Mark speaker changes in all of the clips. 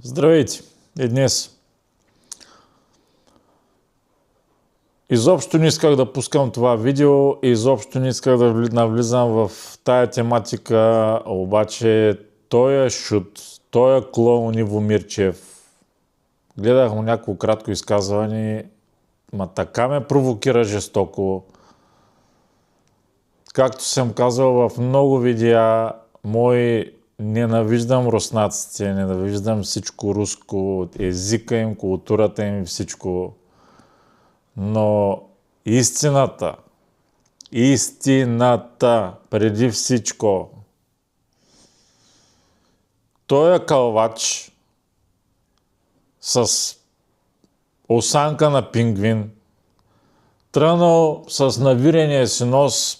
Speaker 1: Здравейте! И днес изобщо не исках да пускам това видео, изобщо не исках да навлизам в тая тематика, обаче той е шут, той е клоун Иво Мирчев. Гледах му някакво кратко изказване, така ме провокира жестоко. Както съм казал в много видеа мои, ненавиждам руснаците, ненавиждам всичко руско, езика им, културата им, всичко. Но истината преди всичко. Той е кълвач с осанка на пингвин, тръгнал с навирения си нос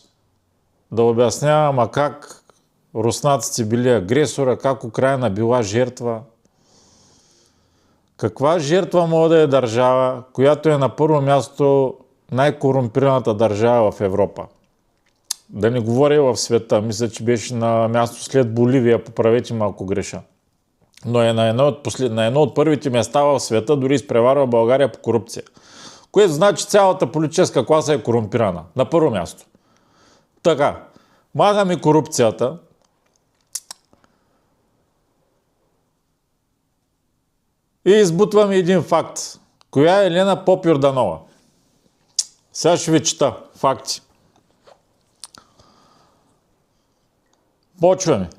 Speaker 1: да обяснява, как руснаците били агресора, как Украйна била жертва. Каква жертва може да е държава, която е на първо място най-корумпираната държава в Европа? Да не говоря в света, мисля, че беше на място след Боливия, поправете малко греша. Но е на едно от първите места в света, дори изпреварва България по корупция. Което значи цялата политическа класа е корумпирана. На първо място. Така, махаме корупцията. И избутваме един факт. Коя е Елена Поп-Йорданова? Сега ще ви чета факти. Почваме.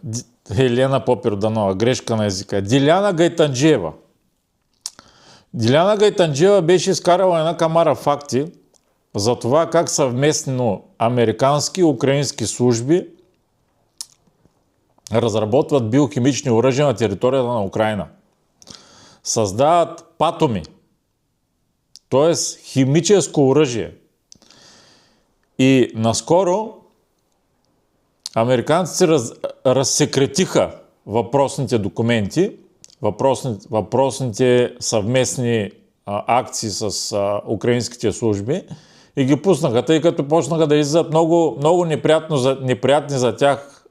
Speaker 1: Елена Поп-Йорданова, грешка на езика. Диляна Гайтанджиева. Диляна Гайтанджиева беше изкарала една камара факти за това как съвместно американски и украински служби разработват биохимични оръжия на територията на Украйна. Създават патоми, т.е. химическо оръжие. И наскоро американците разсекретиха въпросните документи, въпросните съвместни акции с украинските служби и ги пуснаха, тъй като почнаха да излизат много неприятни за тях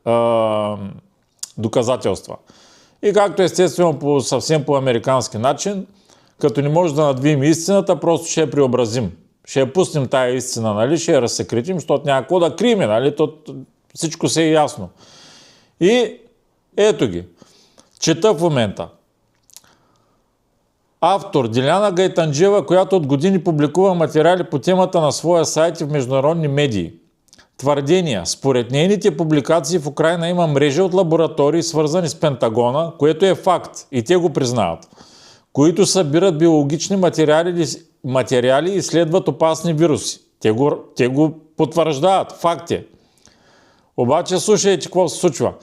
Speaker 1: доказателства. И както естествено съвсем по американски начин, като не може да надвием истината, просто ще я преобразим. Ще я пуснем тая истина, нали? Ще я разсекретим, защото няма какво да криме, нали? Всичко се е ясно. И ето ги. Чета в момента. Автор Диляна Гайтанджиева, която от години публикува материали по темата на своя сайт и в международни медии. Твърдения. Според нейните публикации в Украйна има мрежа от лаборатории, свързани с Пентагона, което е факт и те го признават, които събират биологични материали и изследват опасни вируси. Те го потвърждават. Факт е. Обаче слушайте какво се случва.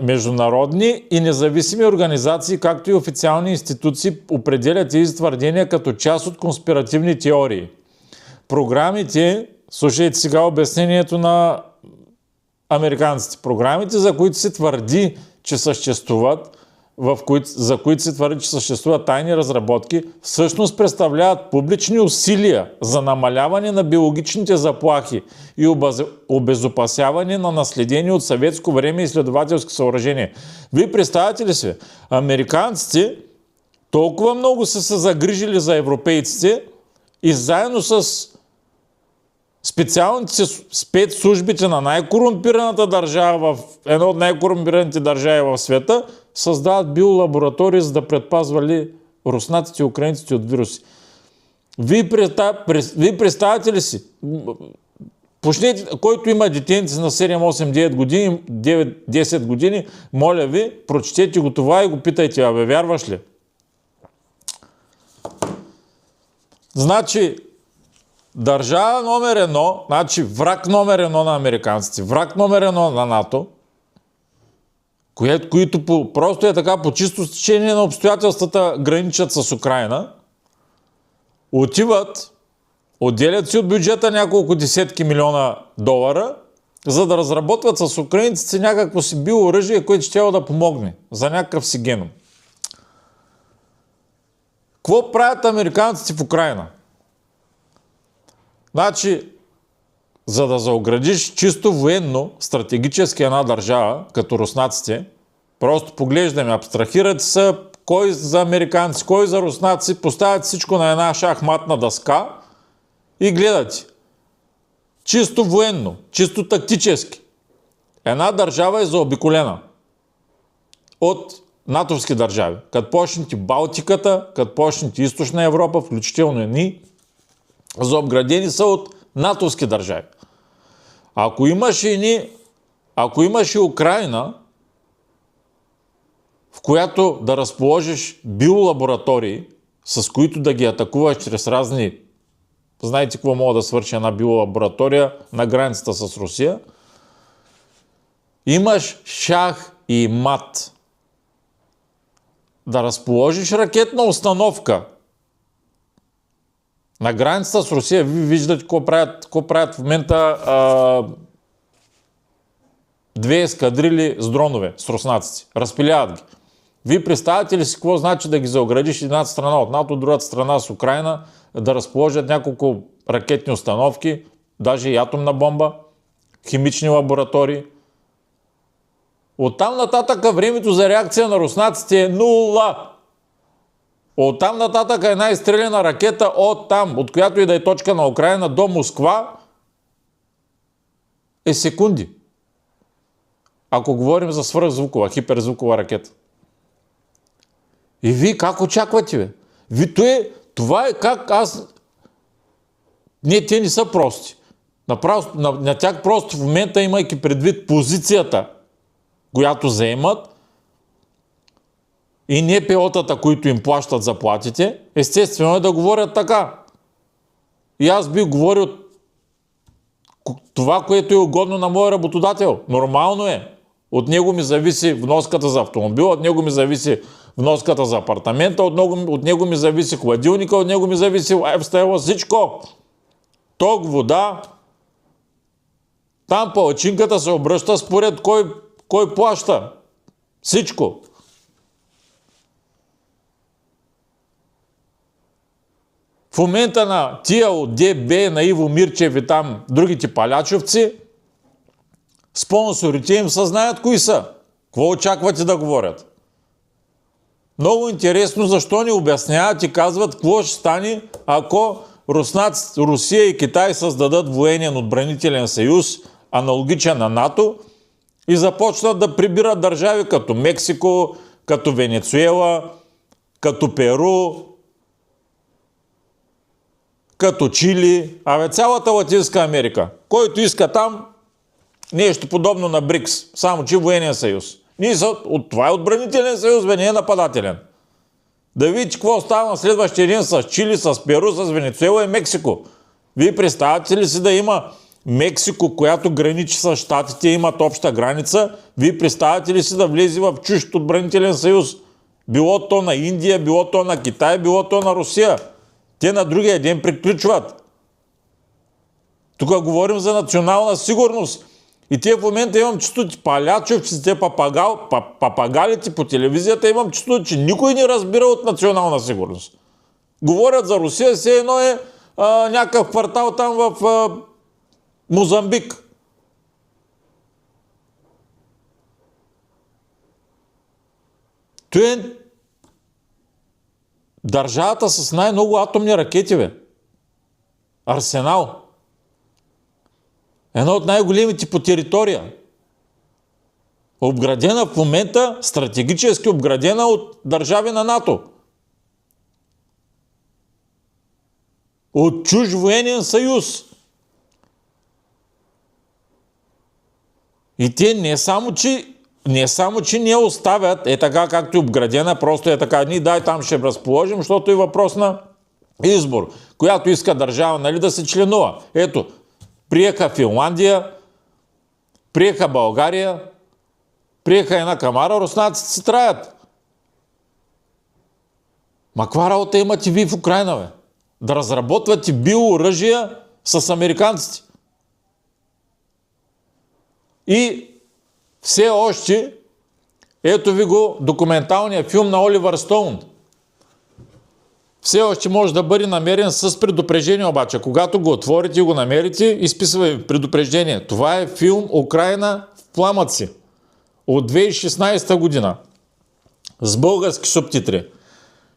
Speaker 1: Международни и независими организации, както и официални институции определят тези твърдения като част от конспиративни теории. Програмите, слушайте сега обяснението на американците, програмите, за които се твърди, че съществуват, за които се твърди, че съществуват тайни разработки, всъщност представляват публични усилия за намаляване на биологичните заплахи и обезопасяване на наследени от съветско време изследователски съоръжения. Вие представяте ли се? Американците толкова много са се загрижили за европейците и заедно с специалните спецслужбите на най-корумпираната държава, в една от най-корумпираните държави в света, създават биолаборатории, за да предпазвали руснаците и украинците от вируси. Вие представяте ли си? Почнете, който има детенци на 7, 8, 9 години, 9, 10 години, моля ви, прочетете го това и го питайте, вярваш ли? Значи, държава номер 1, значи враг номер 1 на американците, враг номер 1 на НАТО, които просто е така по чисто стечение на обстоятелствата граничат с Украйна, отиват, отделят си от бюджета няколко десетки милиона долара, за да разработват с украинците някакво си биооръжие, което ще да помогне за някакъв си геном. Какво правят американците в Украйна? Значи, за да заоградиш чисто военно, стратегически една държава, като руснаците, просто поглеждаме, абстрахирате се, кой за американци, кой за руснаци, поставят всичко на една шахматна дъска и гледате. Чисто военно, чисто тактически. Една държава е заобиколена от натовски държави. Като почнете Балтиката, като почнете Източна Европа, включително и ние, заобградени са от натовски държави. Ако имаш и Украйна, в която да разположиш биолаборатории, с които да ги атакуваш чрез разни... Знаете какво мога да свърши една биолаборатория на границата с Русия? Имаш шах и мат. Да разположиш ракетна установка на границата с Русия. Вие виждате какво правят в момента две ескадрили с дронове, с руснаците. Разпиляват ги. Вие представяте ли си какво значи да ги заоградиш едната страна от НАТО, другата страна с Украйна, да разположат няколко ракетни установки, даже и атомна бомба, химични лаборатории. Оттам нататък времето за реакция на руснаците е нула. Оттам нататък една изстреляна ракета от там, от която и да е точка на Украйна до Москва, е секунди. Ако говорим за свръхзвукова, хиперзвукова ракета. И вие как очаквате, бе? Това е как аз... Не, те не са прости. На тях просто в момента, имайки предвид позицията, която заемат, и НПО-тата, които им плащат заплатите, естествено е да говорят така. И аз бих говорил това, което е угодно на моя работодател. Нормално е. От него ми зависи вноската за автомобил, от него ми зависи вноската за апартамента, от него ми зависи хладилника, от него ми зависи лайфстайла, всичко. Ток, вода. Там палачинката се обръща според кой плаща. Всичко. В момента на тия от ДБ, на Иво Мирчев и там другите палячовци, спонсорите им съзнаят кои са. Какво очаквате да говорят? Много интересно защо ни обясняват и казват какво ще стане, ако Русия и Китай създадат военен отбранителен съюз, аналогичен на НАТО, и започнат да прибират държави като Мексико, като Венецуела, като Перу, като Чили, цялата Латинска Америка. Който иска там, нещо подобно на БРИКС, само че военен съюз. Това е отбранителен съюз, не е нападателен. Да видите какво става на следващия ден с Чили, с Перу, с Венецуела и Мексико. Вие представяте ли си да има Мексико, която граничи с щатите, имат обща граница? Вие представяте ли си да влезе в чужд отбранителен съюз? Било то на Индия, било то на Китай, било то на Русия. Те на другия ден приключват. Тук говорим за национална сигурност. И те в момента имам чувството, палячовците, папагалите по телевизията, имам чувството, че никой не разбира от национална сигурност. Говорят за Русия, все едно е някакъв квартал там в Мозамбик. Той е държавата с най-много атомни ракети, бе. Арсенал. Едно от най-големите по територия. Обградена в момента, стратегически обградена от държави на НАТО. От чужд военен съюз. И те не само, че не оставят, така както е обградена, просто е така, дай там ще разположим, защото е въпрос на избор. Която иска държава, да се членува. Ето, приеха Финландия, приеха България, приеха една камара, руснаците се траят. Ма каква работа имате вие в Украйна, бе? Да разработвате биооръжия с американците. И все още, ето ви го документалния филм на Оливър Стоун. Все още може да бъде намерен с предупреждение, обаче. Когато го отворите и го намерите, изписва предупреждение. Това е филм Украйна в пламъци от 2016 година. с български субтитри.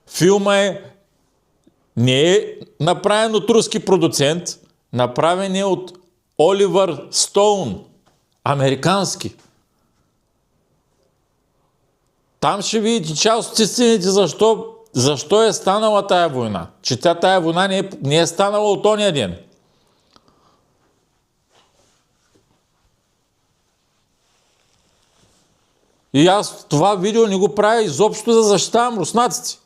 Speaker 1: Филма не е направен от руски продуцент, направен е от Оливър Стоун, американски. Там ще видите част от истините защо е станала тая война. Че тая война не е станала от ония ден. И аз това видео не го правя изобщо да защитавам руснаците.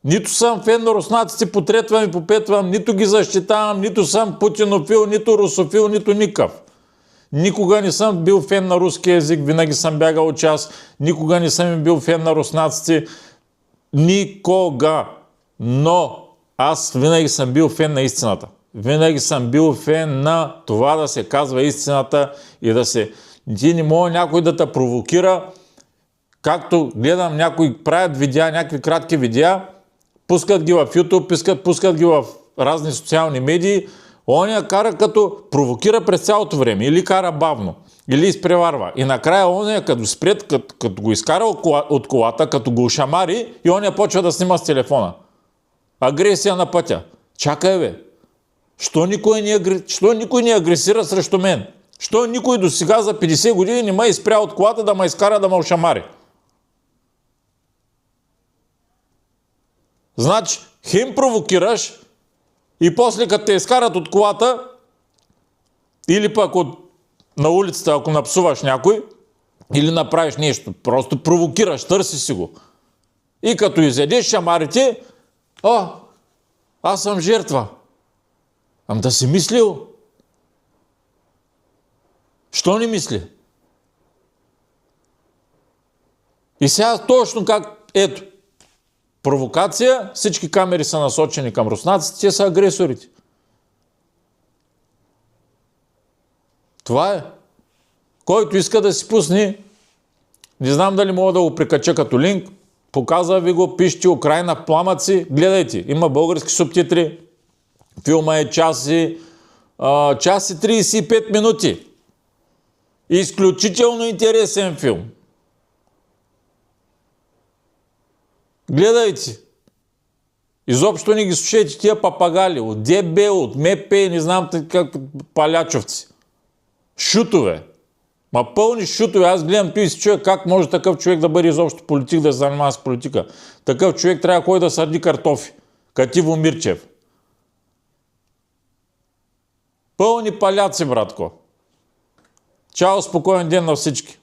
Speaker 1: Нито съм фен на руснаците, потретвам и попетвам, нито ги защитавам, нито съм путинофил, нито русофил, нито никакъв. Никога не съм бил фен на руския език, винаги съм бягал от час, никога не съм бил фен на руснаците. Никога! Но аз винаги съм бил фен на истината. Винаги съм бил фен на това да се казва истината и да се... Ти не може някой да те провокира, както гледам някои правят видеа, някакви кратки видеа, пускат ги в YouTube, пускат ги в разни социални медии, оня кара като провокира през цялото време, или кара бавно, или изпреварва. И накрая оня като спред, като го изкара от колата, като го шамари и оня почва да снима с телефона. Агресия на пътя. Чакай бе. Що никой не агресира срещу мен? Що никой до сега за 50 години не ме изпря от колата да ме изкара да ме ошамари? Значи, хем провокираш и после като те изкарат от колата или пък на улицата, ако напсуваш някой или направиш нещо, просто провокираш, търси си го. И като изядеш шамарите, аз съм жертва. Ам да си мислил? Що не мисли? И сега точно как, ето, провокация, всички камери са насочени към руснаците, те са агресорите. Това е. Който иска да си пусне, не знам дали мога да го прикача като линк, показва ви го, пишете Украйна в пламъци, гледайте, има български субтитри, филма е час и 35 минути. Изключително интересен филм. Гледайте. Изобщо не ги слушайте тия папагали от ДБ, от МП, не знам как палячовци. Шутове. Пълни шутове. Аз гледам и си чуя как може такъв човек да бъде изобщо политик, да се занимава с политика. Такъв човек трябва да ходи да сърди картофи. Кативо Мирчев. Пълни паляци, братко. Чао, спокоен ден на всички.